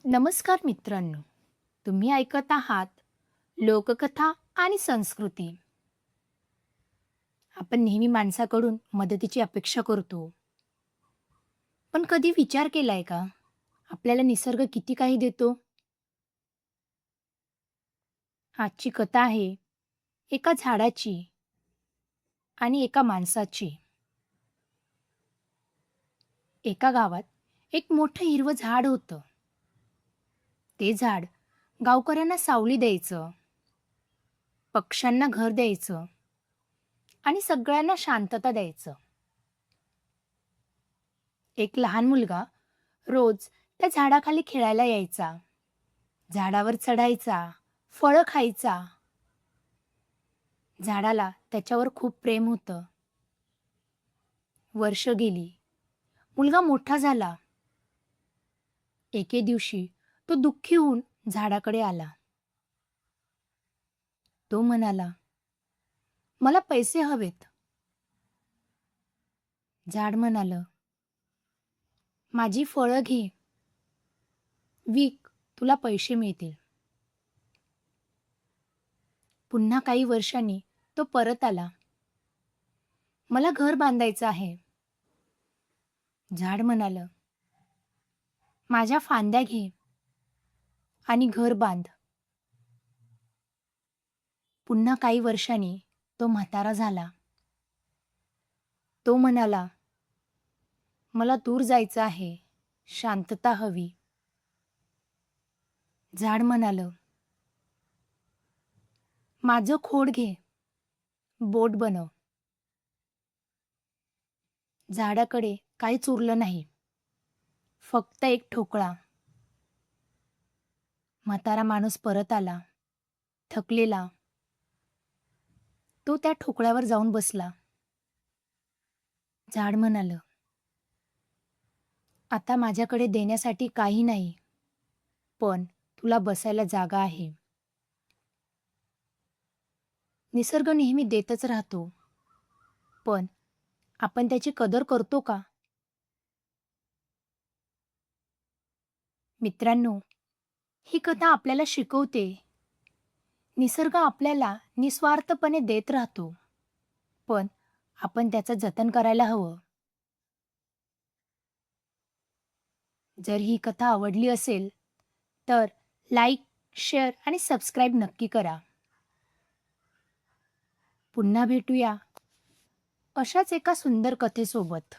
नमस्कार मित्रांनो, तुम्ही ऐकत आहात लोककथा आणि संस्कृती. आपण नेहमी माणसाकडून मदतीची अपेक्षा करतो. पण कधी विचार केलाय का? आपल्याला निसर्ग किती काही देतो? आजची कथा आहे एका झाडाची आणि एका माणसाची. एका गावात एक मोठं हिरवं झाड होतं. ते झाड गावकऱ्यांना सावली द्यायचं, पक्ष्यांना घर द्यायचं आणि सगळ्यांना शांतता द्यायचं. एक लहान मुलगा रोज त्या झाडाखाली खेळायला यायचा, झाडावर चढायचा, फळं खायचा. झाडाला त्याच्यावर खूप प्रेम होतं. वर्ष गेली, मुलगा मोठा झाला. एके दिवशी तो दुःखी होऊन झाडाकडे आला. तो म्हणाला, "मला पैसे हवेत." झाड म्हणालं, "माझी फळं घे, विक, तुला पैसे मिळतील." पुन्हा काही वर्षांनी तो परत आला. "मला घर बांधायचं आहे." झाड म्हणालं, "माझ्या फांद्या घे आणि घर बांध." पुन्हा काही वर्षांनी तो म्हातारा झाला. तो म्हणाला, "मला दूर जायचं आहे, शांतता हवी." झाड म्हणालं, "माझं खोड घे, बोट बनव." झाडाकडे काहीच उरलं नाही, फक्त एक ठोकळा. म्हातारा माणूस परत आला, थकलेला. तो त्या ठोकळ्यावर जाऊन बसला. झाड म्हणालं, "आता माझ्याकडे देण्यासाठी काही नाही, पण तुला बसायला जागा आहे." निसर्ग नेहमी देतच राहतो, पण आपण त्याची कदर करतो का? मित्रांनो, ही कथा आपल्याला शिकवते, निसर्ग आपल्याला निस्वार्थपणे देत राहतो, पण आपण त्याचं जतन करायला हवं. जर ही कथा आवडली असेल, तर लाईक, शेअर आणि सबस्क्राईब नक्की करा. पुन्हा भेटूया अशाच एका सुंदर कथेसोबत.